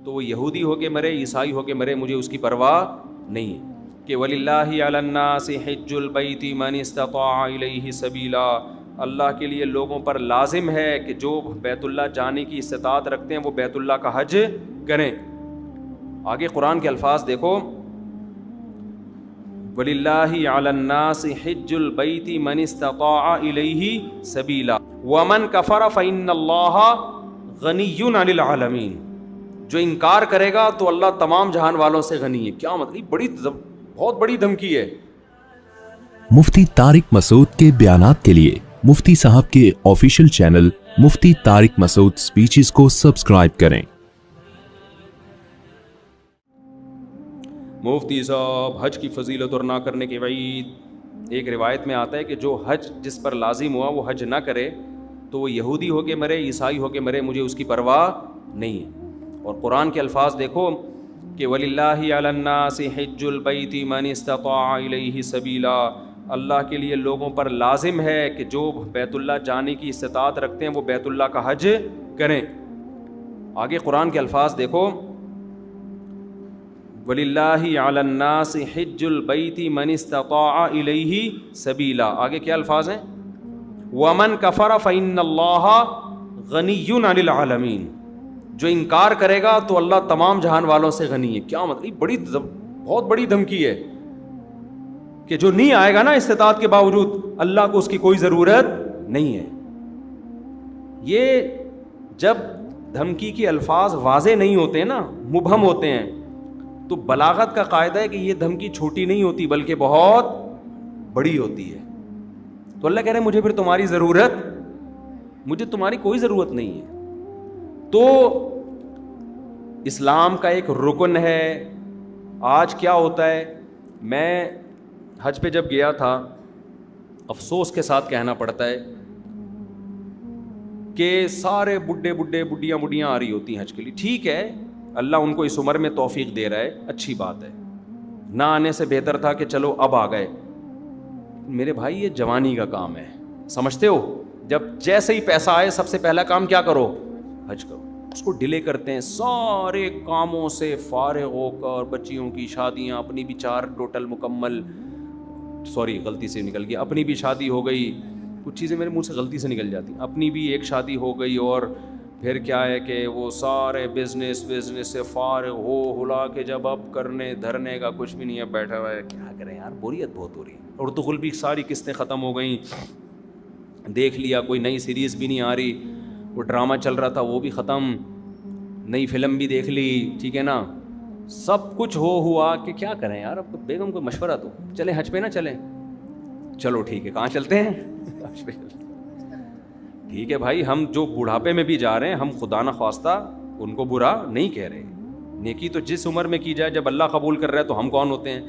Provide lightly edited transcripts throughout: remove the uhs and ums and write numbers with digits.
تو وہ یہودی ہو کے مرے, عیسائی ہو کے مرے, مجھے اس کی پرواہ نہیں ہے. کہ وَلِلَّهِ عَلَى النَّاسِ حِجُّ الْبَيْتِ مَنِ اسْتَطَاعَ إِلَيْهِ سَبِيلًا, اللہ کے لیے لوگوں پر لازم ہے کہ جو بیت اللہ جانے کی استطاعت رکھتے ہیں وہ بیت اللہ کا حج کریں. آگے قرآن کے الفاظ دیکھو, وَلِلَّهِ عَلَى النَّاسِ حِجُّ الْبَيْتِ مَنِ اسْتَطَاعَ إِلَيْهِ سَبِيلًا وَمَنْ كَفَرَ فَإِنَّ اللَّهَ غَنِيٌّ عَنِ الْعَالَمِينَ. جو انکار کرے گا تو اللہ تمام جہان والوں سے غنی ہے. کیا مطلب, بہت بڑی دھمکی ہے. مفتی طارق مسعود کے بیانات کے لیے مفتی صاحب کے آفیشیل چینل مفتی طارق مسعود سپیچز کو سبسکرائب کریں. مفتی صاحب حج کی فضیلت اور نہ کرنے کی وعید. ایک روایت میں آتا ہے کہ جو حج جس پر لازم ہوا وہ حج نہ کرے تو وہ یہودی ہو کے مرے, عیسائی ہو کے مرے, مجھے اس کی پرواہ نہیں ہے. اور قرآن کے الفاظ دیکھو کہ وَلِلَّهِ عَلَى النَّاسِ حِجُّ الْبَيْتِ مَنِ اسْتَطَاعَ إِلَيْهِ سَبِيلًا, اللہ کے لیے لوگوں پر لازم ہے کہ جو بیت اللہ جانے کی استطاعت رکھتے ہیں وہ بیت اللہ کا حج کریں. آگے قرآن کے الفاظ دیکھو, وَلِلَّهِ عَلَى النَّاسِ حِجُّ الْبَيْتِ مَنِ اسْتَطَاعَ إِلَيْهِ سَبِيلًا. آگے کیا الفاظ ہیں, وَمَنْ كَفَرَ فَإِنَّ اللَّهَ غَنِيٌّ عَنِ الْعَالَمِينَ. جو انکار کرے گا تو اللہ تمام جہان والوں سے غنی ہے. کیا مطلب, بہت بڑی دھمکی ہے کہ جو نہیں آئے گا نا استطاعت کے باوجود, اللہ کو اس کی کوئی ضرورت نہیں ہے. یہ جب دھمکی کے الفاظ واضح نہیں ہوتے نا, مبہم ہوتے ہیں, تو بلاغت کا قاعدہ ہے کہ یہ دھمکی چھوٹی نہیں ہوتی بلکہ بہت بڑی ہوتی ہے. تو اللہ کہہ رہے ہیں مجھے پھر تمہاری ضرورت, مجھے تمہاری کوئی ضرورت نہیں ہے. تو اسلام کا ایک رکن ہے. آج کیا ہوتا ہے, میں حج پہ جب گیا تھا, افسوس کے ساتھ کہنا پڑتا ہے کہ سارے بڈھیاں آ رہی ہوتی ہیں حج کے لیے. ٹھیک ہے, اللہ ان کو اس عمر میں توفیق دے رہا ہے, اچھی بات ہے. نہ آنے سے بہتر تھا کہ چلو اب آ گئے. میرے بھائی یہ جوانی کا کام ہے, سمجھتے ہو, جب جیسے ہی پیسہ آئے سب سے پہلا کام کیا کرو, حج کرو. اس کو ڈیلے کرتے ہیں, سارے کاموں سے فارغ ہو کر, بچیوں کی شادیاں, اپنی بھی 4 ٹوٹل مکمل, غلطی سے نکل گیا, اپنی بھی شادی ہو گئی. کچھ چیزیں میرے منہ سے غلطی سے نکل جاتی, اپنی بھی ایک شادی ہو گئی, اور پھر کیا ہے کہ وہ سارے بزنس سے فارغ ہو ہلا کے جب اب کرنے دھرنے کا کچھ بھی نہیں ہے, بیٹھا ہوا ہے. کیا کریں یار, بوریت بہت ہو رہی ہے. اردو غل بھی ساری قسطیں ختم ہو گئیں, دیکھ لیا, کوئی نئی سیریز بھی نہیں آ رہی, وہ ڈرامہ چل رہا تھا وہ بھی ختم, نئی فلم بھی دیکھ لی, ٹھیک ہے نا, سب کچھ ہوا کہ کیا کریں یار. اب بیگم کو مشورہ دو, چلیں حج پہ نہ چلیں. چلو ٹھیک ہے, کہاں چلتے ہیں, حج پہ. ٹھیک ہے بھائی, ہم جو بڑھاپے میں بھی جا رہے ہیں, ہم خدا نہ خواستہ ان کو برا نہیں کہہ رہے. نیکی تو جس عمر میں کی جائے, جب اللہ قبول کر رہا ہے تو ہم کون ہوتے ہیں.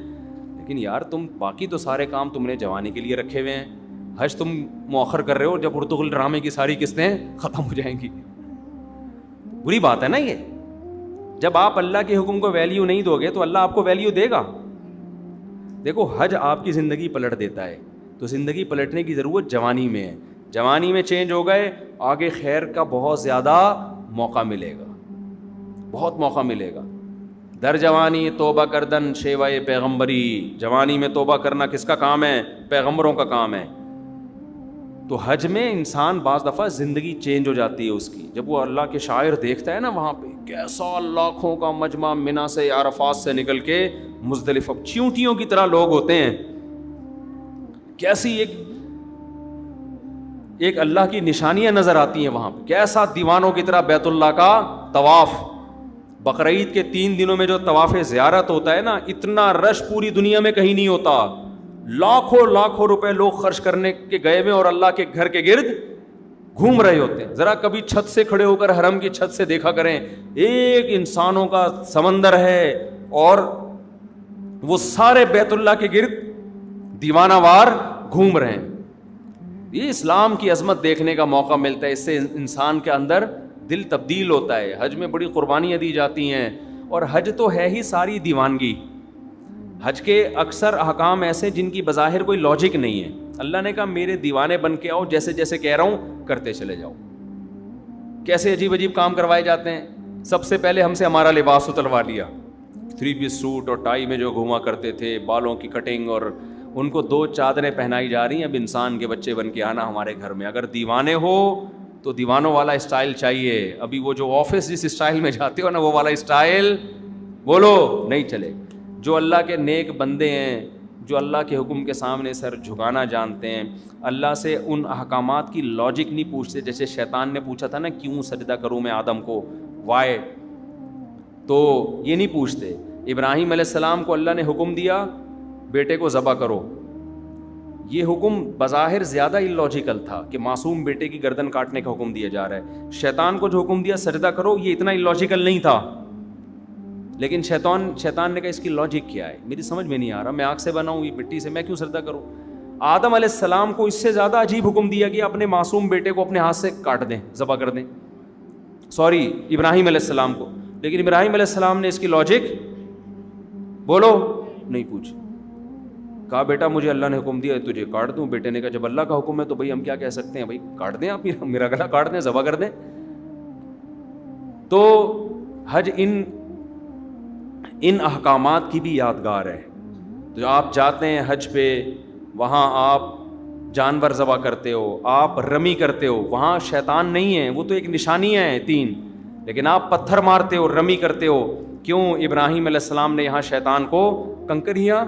لیکن یار تم باقی تو سارے کام تم نے جوانی کے لیے رکھے ہوئے ہیں, حج تم مؤخر کر رہے ہو جب ارطغرل ڈرامے کی ساری قسطیں ختم ہو جائیں گی. بری بات ہے نا یہ. جب آپ اللہ کے حکم کو ویلیو نہیں دو گے تو اللہ آپ کو ویلیو دے گا. دیکھو حج آپ کی زندگی پلٹ دیتا ہے, تو زندگی پلٹنے کی ضرورت جوانی میں ہے. جوانی میں چینج ہو گئے, آگے خیر کا بہت زیادہ موقع ملے گا, بہت موقع ملے گا. در جوانی توبہ کردن شیوائے پیغمبری. جوانی میں توبہ کرنا کس کا کام ہے, پیغمبروں کا کام ہے. تو حج میں انسان بعض دفعہ زندگی چینج ہو جاتی ہے اس کی, جب وہ اللہ کے شاعر دیکھتا ہے نا, وہاں پہ کیسا لاکھوں کا مجمع منا سے عرفات سے نکل کے مزدلفہ, چیونٹیوں کی طرح لوگ ہوتے ہیں. کیسی ایک اللہ کی نشانیاں نظر آتی ہیں وہاں پہ, کیسا دیوانوں کی طرح بیت اللہ کا طواف. بقرعید کے 3 دنوں میں جو طواف زیارت ہوتا ہے نا, اتنا رش پوری دنیا میں کہیں نہیں ہوتا. لاکھوں روپے لوگ خرچ کرنے کے گئے ہوئے اور اللہ کے گھر کے گرد گھوم رہے ہوتے ہیں. ذرا کبھی چھت سے کھڑے ہو کر حرم کی چھت سے دیکھا کریں, ایک انسانوں کا سمندر ہے اور وہ سارے بیت اللہ کے گرد دیوانہ وار گھوم رہے ہیں. یہ اسلام کی عظمت دیکھنے کا موقع ملتا ہے, اس سے انسان کے اندر دل تبدیل ہوتا ہے. حج میں بڑی قربانیاں دی جاتی ہیں, اور حج تو ہے ہی ساری دیوانگی. حج کے اکثر احکام ایسے جن کی بظاہر کوئی لاجک نہیں ہے. اللہ نے کہا میرے دیوانے بن کے آؤ, جیسے جیسے کہہ رہا ہوں کرتے چلے جاؤ. کیسے عجیب عجیب کام کروائے جاتے ہیں, سب سے پہلے ہم سے ہمارا لباس اتروا لیا, 3 پیس سوٹ اور ٹائی میں جو گھوما کرتے تھے, بالوں کی کٹنگ, اور ان کو 2 چادریں پہنائی جا رہی ہیں. اب انسان کے بچے بن کے آنا ہمارے گھر میں. اگر دیوانے ہو تو دیوانوں والا اسٹائل چاہیے. ابھی وہ جو آفس جس اسٹائل میں جاتے ہو نا, وہ والا اسٹائل بولو نہیں چلے. جو اللہ کے نیک بندے ہیں, جو اللہ کے حکم کے سامنے سر جھکانا جانتے ہیں, اللہ سے ان احکامات کی لاجک نہیں پوچھتے. جیسے شیطان نے پوچھا تھا نا, کیوں سجدہ کروں میں آدم کو, وائے, تو یہ نہیں پوچھتے. ابراہیم علیہ السلام کو اللہ نے حکم دیا بیٹے کو ذبح کرو. یہ حکم بظاہر زیادہ اللاجیکل تھا کہ معصوم بیٹے کی گردن کاٹنے کا حکم دیا جا رہا ہے. شیطان کو جو حکم دیا سجدہ کرو, یہ اتنا اللاجیکل نہیں تھا. لیکن شیطان نے کہا اس کی لاجک کیا ہے, میری سمجھ میں نہیں آ رہا, میں آگ سے بنا ہوں, یہ مٹی سے, میں کیوں سجدہ کروں. آدم علیہ السلام کو اس سے زیادہ عجیب حکم دیا کہ اپنے معصوم بیٹے کو اپنے ہاتھ سے کاٹ دیں, ذبح کر دیں. سوری, ابراہیم علیہ السلام کو. لیکن ابراہیم علیہ السلام نے اس کی لاجک بولو نہیں پوچھی. کہا بیٹا مجھے اللہ نے حکم دیا تجھے کاٹ دوں. بیٹے نے کہا جب اللہ کا حکم ہے تو بھائی ہم کیا کہہ سکتے ہیں, بھائی کاٹ دیں, آپ میرا گلا کاٹ دیں, ذبح کر دیں. تو حج ان احکامات کی بھی یادگار ہے. تو آپ جاتے ہیں حج پہ, وہاں آپ جانور ذبح کرتے ہو, آپ رمی کرتے ہو, وہاں شیطان نہیں ہے, وہ تو ایک نشانیاں ہیں 3, لیکن آپ پتھر مارتے ہو, رمی کرتے ہو. کیوں؟ ابراہیم علیہ السلام نے یہاں شیطان کو کنکریاں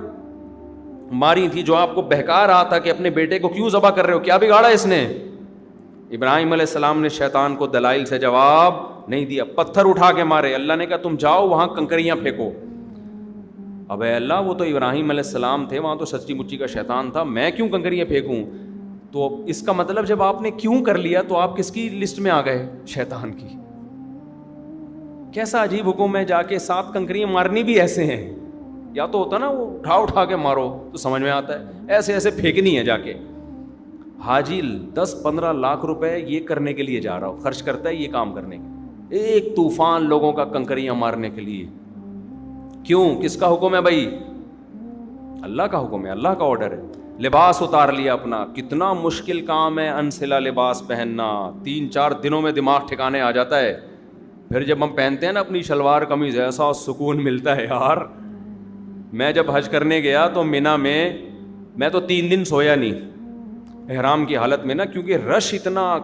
ماری تھی, جو آپ کو بہکا رہا تھا کہ اپنے بیٹے کو کیوں ذبح کر رہے ہو, کیا بگاڑا اس نے. ابراہیم علیہ السلام نے شیطان کو دلائل سے جواب نہیں دیا, پتھر اٹھا کے مارے. اللہ نے کہا تم جاؤ وہاں کنکریاں پھینکو. اب اے اللہ, وہ تو ابراہیم علیہ السلام تھے, وہاں تو سچی مچی کا شیطان تھا, میں کیوں کنکریاں پھینکوں. تو اس کا مطلب جب آپ نے کیوں کر لیا تو آپ کس کی لسٹ میں آ گئے, شیطان کی. کیسا عجیب حکم ہے, جا کے 7 کنکریاں مارنی بھی ایسے ہیں. یا تو ہوتا نا وہ اٹھا کے مارو تو سمجھ میں آتا ہے, ایسے ایسے پھینکنی ہے جا کے. حاجی 10-15 لاکھ روپے یہ کرنے کے لیے جا رہا ہو, خرچ کرتا ہے یہ کام کرنے کے, ایک طوفان لوگوں کا کنکریاں مارنے کے لیے. کیوں؟ کس کا حکم ہے بھائی؟ اللہ کا حکم ہے, اللہ کا آرڈر ہے. لباس اتار لیا اپنا, کتنا مشکل کام ہے انسلا لباس پہننا, 3-4 دنوں میں دماغ ٹھکانے آ جاتا ہے. پھر جب ہم پہنتے ہیں نا اپنی شلوار قمیض, ایسا سکون ملتا ہے یار. میں جب حج کرنے گیا تو مینا میں تو 3 دن سویا نہیں احرام کی حالت میں نا, کیونکہ رش اتنا,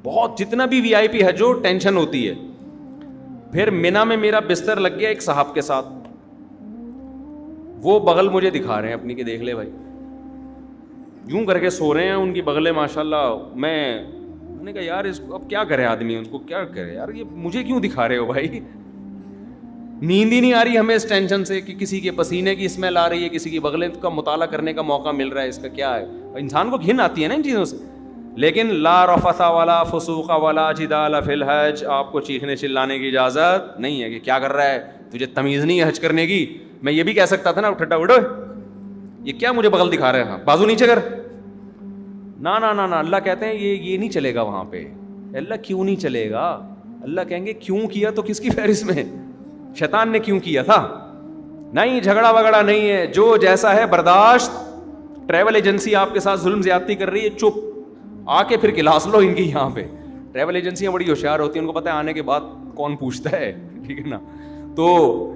بہت, جتنا بھی وی آئی پی حج ہو ٹینشن ہوتی ہے. پھر مینا میں میرا بستر لگ گیا ایک صاحب کے ساتھ, وہ بغل مجھے دکھا رہے ہیں اپنی کہ دیکھ لے بھائی, یوں کر کے سو رہے ہیں, ان کی بغلیں ماشاء اللہ. میں نے کہا یار اس کو اب کیا کرے آدمی, اس کو کیا کرے یار, یہ مجھے کیوں دکھا رہے ہو بھائی. نیند ہی نہیں آ رہی ہمیں اس ٹینشن سے کہ کسی کے پسینے کی اسمیل آ رہی ہے, کسی کی بغلیں کا مطالعہ کرنے کا موقع مل رہا ہے, اس کا کیا ہے. انسان کو گھن آتی ہے نا ان چیزوں سے. لیکن لا رفث ولا فسوق ولا جدال فی الحج, آپ کو چیخنے چلانے کی اجازت نہیں ہے کہ کیا کر رہا ہے, تجھے تمیز نہیں ہے حج کرنے کی. میں یہ بھی کہہ سکتا تھا نا ٹھٹا اڑو, یہ کیا مجھے بغل دکھا رہے ہیں, بازو نیچے کر. نا نا نا نا, اللہ کہتے ہیں یہ نہیں چلے گا وہاں پہ. اللہ کیوں نہیں چلے گا؟ اللہ کہیں گے کیوں کیا تو کس کی فہرست میں, شیطان نے کیوں کیا تھا. نہیں, جھگڑا وگڑا نہیں ہے, جو جیسا ہے برداشت. ٹریول ایجنسی آپ کے ساتھ ظلم زیادتی کر رہی ہے, چپ, آ کے پھر کلاس لو ان کی. یہاں پہ ٹریول ایجنسیاں بڑی ہوشیار ہوتی ہیں, ان کو پتہ ہے آنے کے بعد کون پوچھتا ہے, ٹھیک ہے نا. تو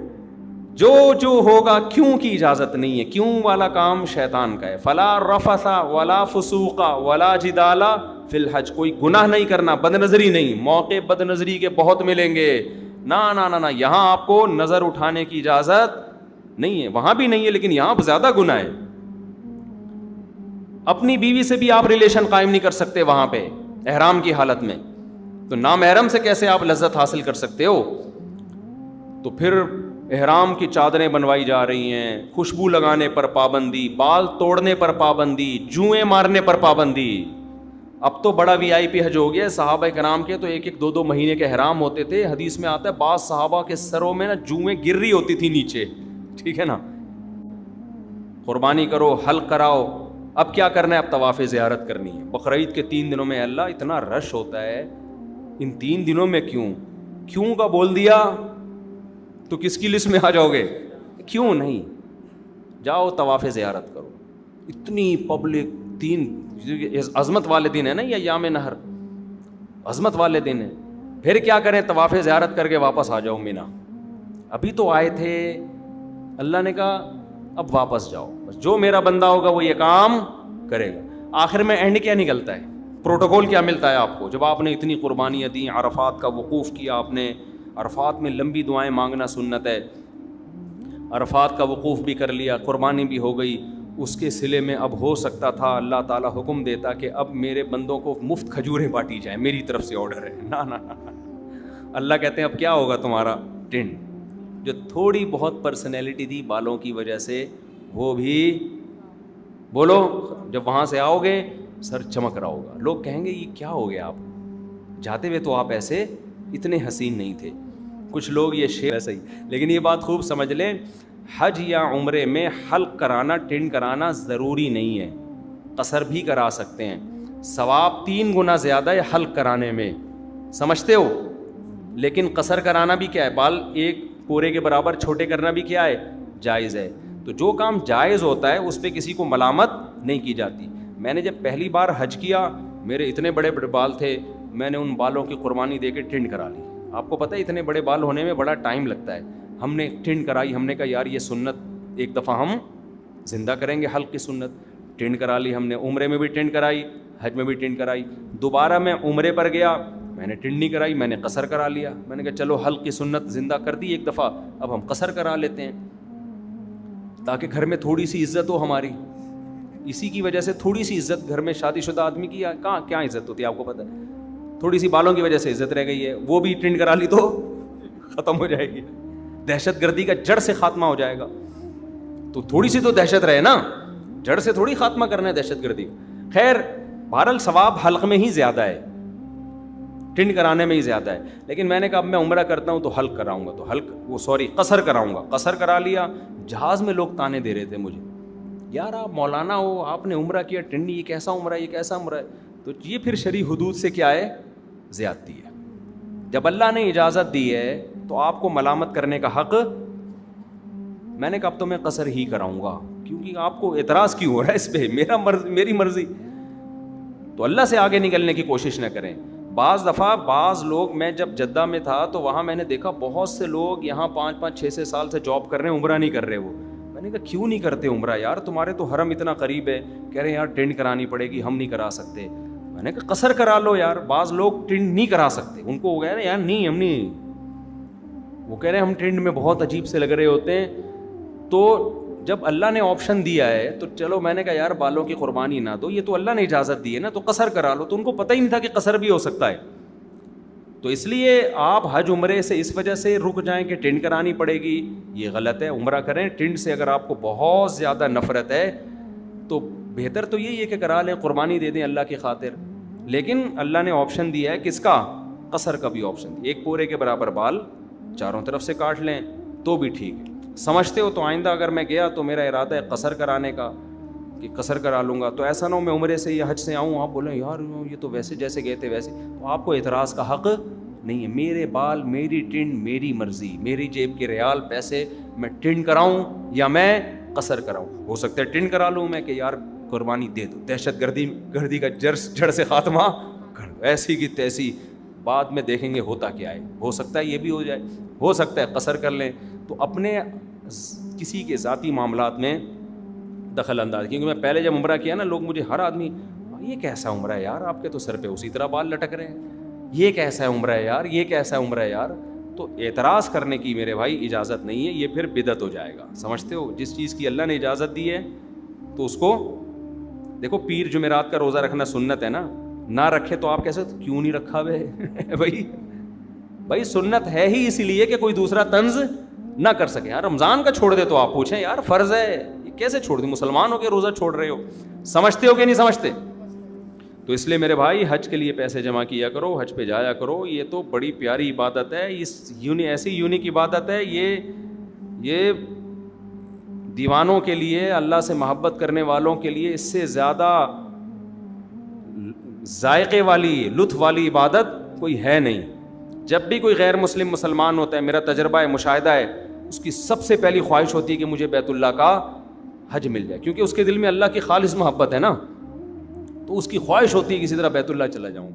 جو ہوگا کیوں کی اجازت نہیں ہے, کیوں والا کام شیطان کا ہے. فلا رفث ولا فسوق ولا جدال فی الحج, کوئی گناہ نہیں کرنا, بد نظری نہیں. موقع بد نظری کے بہت ملیں گے, نا نا نا نا, یہاں آپ کو نظر اٹھانے کی اجازت نہیں ہے. وہاں بھی نہیں ہے لیکن یہاں زیادہ گناہ ہے. اپنی بیوی سے بھی آپ ریلیشن قائم نہیں کر سکتے وہاں پہ احرام کی حالت میں, تو نامحرم سے کیسے آپ لذت حاصل کر سکتے ہو. تو پھر احرام کی چادریں بنوائی جا رہی ہیں, خوشبو لگانے پر پابندی, بال توڑنے پر پابندی, جوئیں مارنے پر پابندی. اب تو بڑا وی آئی پی حج ہو گیا. صحابہ کرام کے تو 1-2 مہینے کے احرام ہوتے تھے. حدیث میں آتا ہے بعض صحابہ کے سروں میں نا جوئیں گر رہی ہوتی تھی نیچے, ٹھیک ہے نا. قربانی کرو, حلق کراؤ. اب کیا کرنا ہے, اب طواف زیارت کرنی ہے. بقرعید کے 3 دنوں میں اللہ اتنا رش ہوتا ہے, ان 3 دنوں میں کیوں کا بول دیا تو کس کی لسٹ میں آ جاؤ گے. کیوں نہیں, جاؤ طواف زیارت کرو. اتنی پبلک, 3 عظمت والے دن ہے نا, یا یام نہر عظمت والے دن ہے. پھر کیا کریں؟ طواف زیارت کر کے واپس آ جاؤ مینا. ابھی تو آئے تھے, اللہ نے کہا اب واپس جاؤ, بس جو میرا بندہ ہوگا وہ یہ کام کرے گا. آخر میں اینڈ کیا نکلتا ہے, پروٹوکول کیا ملتا ہے آپ کو؟ جب آپ نے اتنی قربانیاں دیں, عرفات کا وقوف کیا آپ نے, عرفات میں لمبی دعائیں مانگنا سنت ہے, عرفات کا وقوف بھی کر لیا, قربانی بھی ہو گئی, اس کے صلے میں اب ہو سکتا تھا اللہ تعالیٰ حکم دیتا کہ اب میرے بندوں کو مفت کھجوریں بانٹی جائیں, میری طرف سے آرڈر ہے. نا, اللہ کہتے ہیں اب کیا ہوگا تمہارا ٹنڈ, جو تھوڑی بہت پرسنالٹی تھی بالوں کی وجہ سے, وہ بھی بولو جب وہاں سے آؤ گے سر چمک رہا ہوگا. لوگ کہیں گے یہ کیا ہو گیا, آپ جاتے ہوئے تو آپ ایسے اتنے حسین نہیں تھے. کچھ لوگ یہ شیء ایسا ہی, لیکن یہ بات خوب سمجھ لیں, حج یا عمرے میں حلق کرانا, ٹنڈ کرانا ضروری نہیں ہے, قصر بھی کرا سکتے ہیں. ثواب 3 گنا زیادہ ہے حلق کرانے میں, سمجھتے ہو, لیکن قصر کرانا بھی کیا ہے, بال ایک پورے کے برابر چھوٹے کرنا بھی کیا ہے, جائز ہے. تو جو کام جائز ہوتا ہے اس پہ کسی کو ملامت نہیں کی جاتی. میں نے جب پہلی بار حج کیا, میرے اتنے بڑے بڑے بال تھے, میں نے ان بالوں کی قربانی دے کے ٹنڈ کرا لی. آپ کو پتہ ہے اتنے بڑے بال ہونے میں بڑا ٹائم لگتا ہے. ہم نے ٹنڈ کرائی, ہم نے کہا یار یہ سنت ایک دفعہ ہم زندہ کریں گے, حلق کی سنت. ٹنڈ کرا لی ہم نے, عمرے میں بھی ٹنڈ کرائی, حج میں بھی ٹنڈ کرائی. دوبارہ میں عمرے پر گیا, میں نے ٹنڈ نہیں کرائی, میں نے قصر کرا لیا. میں نے کہا چلو حلق کی سنت زندہ کر دی ایک دفعہ, اب ہم قصر کرا لیتے ہیں تاکہ گھر میں تھوڑی سی عزت ہو ہماری. اسی کی وجہ سے تھوڑی سی عزت گھر میں شادی شدہ آدمی کی کہاں کیا عزت ہوتی ہے آپ کو پتہ ہے, تھوڑی سی بالوں کی وجہ سے عزت رہ گئی ہے. وہ بھی ٹنڈ کرا لی تو ختم ہو جائے گی, دہشت گردی کا جڑ سے خاتمہ ہو جائے گا. تو تھوڑی سی تو دہشت رہے نا, جڑ سے تھوڑی خاتمہ کرنا ہے دہشت گردی. خیر بہرحال ثواب حلق میں ہی زیادہ ہے, ٹنڈ کرانے میں ہی زیادہ ہے. لیکن میں نے کہا اب میں عمرہ کرتا ہوں تو حلق کراؤں گا, تو قصر کراؤں گا. قصر کرا لیا. جہاز میں لوگ تانے دے رہے تھے مجھے, یار آپ مولانا ہو, آپ نے عمرہ کیا, ٹنڈ, یہ کیسا عمرہ ہے, یہ کیسا عمرہ ہے. تو یہ پھر شرعی حدود سے کیا ہے, زیادتی ہے. جب اللہ نے اجازت دی ہے تو آپ کو ملامت کرنے کا حق. میں نے کہا اب تو میں قصر ہی کراؤں گا, کیونکہ آپ کو اعتراض کیوں ہو رہا ہے اس پہ, میری مرضی. تو اللہ سے آگے نکلنے کی کوشش نہ کریں. بعض دفعہ بعض لوگ, میں جب جدہ میں تھا تو وہاں میں نے دیکھا بہت سے لوگ یہاں 5-6 سال سے جاب کر رہے ہیں, عمرہ نہیں کر رہے. وہ میں نے کہا کیوں نہیں کرتے عمرہ یار, تمہارے تو حرم اتنا قریب ہے. کہہ رہے ہیں یار ٹنڈ کرانی پڑے گی, ہم نہیں کرا سکتے. میں نے کہا قصر کرا لو یار. بعض لوگ ٹنڈ نہیں کرا سکتے, ان کو ہو گیا نا یار نہیں ہم نہیں, وہ کہہ رہے ہیں ہم ٹنڈ میں بہت عجیب سے لگ رہے ہوتے ہیں. تو جب اللہ نے آپشن دیا ہے تو چلو, میں نے کہا یار بالوں کی قربانی نہ دو, یہ تو اللہ نے اجازت دی ہے نا, تو قصر کرا لو. تو ان کو پتہ ہی نہیں تھا کہ قصر بھی ہو سکتا ہے. تو اس لیے آپ حج عمرے سے اس وجہ سے رک جائیں کہ ٹنڈ کرانی پڑے گی, یہ غلط ہے. عمرہ کریں ٹنڈ سے. اگر آپ کو بہت زیادہ نفرت ہے تو بہتر تو یہی ہے کہ کرا لیں, قربانی دے دیں اللہ کی خاطر. لیکن اللہ نے آپشن دیا ہے کس کا, قصر کا بھی آپشن. ایک پورے کے برابر بال چاروں طرف سے کاٹ لیں تو بھی ٹھیک ہے. سمجھتے ہو؟ تو آئندہ اگر میں گیا تو میرا ارادہ ہے قصر کرانے کا, کہ قصر کرا لوں گا. تو ایسا نہ ہو میں عمرے سے یا حج سے آؤں, آپ بولیں یار یہ تو ویسے جیسے گئے تھے ویسے, تو آپ کو اعتراض کا حق نہیں ہے. میرے بال, میری ٹنڈ, میری مرضی, میری جیب کے ریال پیسے, میں ٹنڈ کراؤں یا میں قصر کراؤں. ہو سکتا ہے ٹنڈ کرا لوں میں کہ یار قربانی دے دو, دہشت گردی کا جڑ سے خاتمہ کر دو, ایسی کی تیسی, بعد میں دیکھیں گے ہوتا کیا ہے. ہو سکتا ہے یہ بھی ہو جائے, ہو سکتا ہے قصر کر لیں. تو اپنے کسی کے ذاتی معاملات میں دخل انداز, کیونکہ میں پہلے جب عمرہ کیا نا, لوگ مجھے ہر آدمی, یہ کیسا عمرہ ہے یار, آپ کے تو سر پہ اسی طرح بال لٹک رہے ہیں, یہ کیسا ہے عمرہ ہے یار, یہ کیسا عمرہ ہے یار. تو اعتراض کرنے کی میرے بھائی اجازت نہیں ہے, یہ پھر بدعت ہو جائے گا. سمجھتے ہو؟ جس چیز کی اللہ نے اجازت دی ہے تو اس کو دیکھو. پیر جمعرات کا روزہ رکھنا سنت ہے نا, نہ رکھے تو آپ کیسے, کیوں نہیں رکھا بھائی بھائی سنت ہے ہی اسی لیے کہ کوئی دوسرا طنز نہ کر سکے. یار رمضان کا چھوڑ دے تو آپ پوچھیں یار فرض ہے, یہ کیسے چھوڑ دیں, مسلمان ہو کے روزہ چھوڑ رہے ہو. سمجھتے ہو کہ نہیں سمجھتے؟ تو اس لیے میرے بھائی حج کے لیے پیسے جمع کیا کرو, حج پہ جایا کرو. یہ تو بڑی پیاری عبادت ہے, اس ایسی یونیک عبادت ہے. یہ دیوانوں کے لیے, اللہ سے محبت کرنے والوں کے لیے اس سے زیادہ ذائقے والی, لطف والی عبادت کوئی ہے نہیں. جب بھی کوئی غیر مسلم مسلمان ہوتا ہے, میرا تجربہ ہے, مشاہدہ ہے, اس کی سب سے پہلی خواہش ہوتی ہے کہ مجھے بیت اللہ کا حج مل جائے, کیونکہ اس کے دل میں اللہ کی خالص محبت ہے نا, تو اس کی خواہش ہوتی ہے کسی طرح بیت اللہ چلا جاؤں.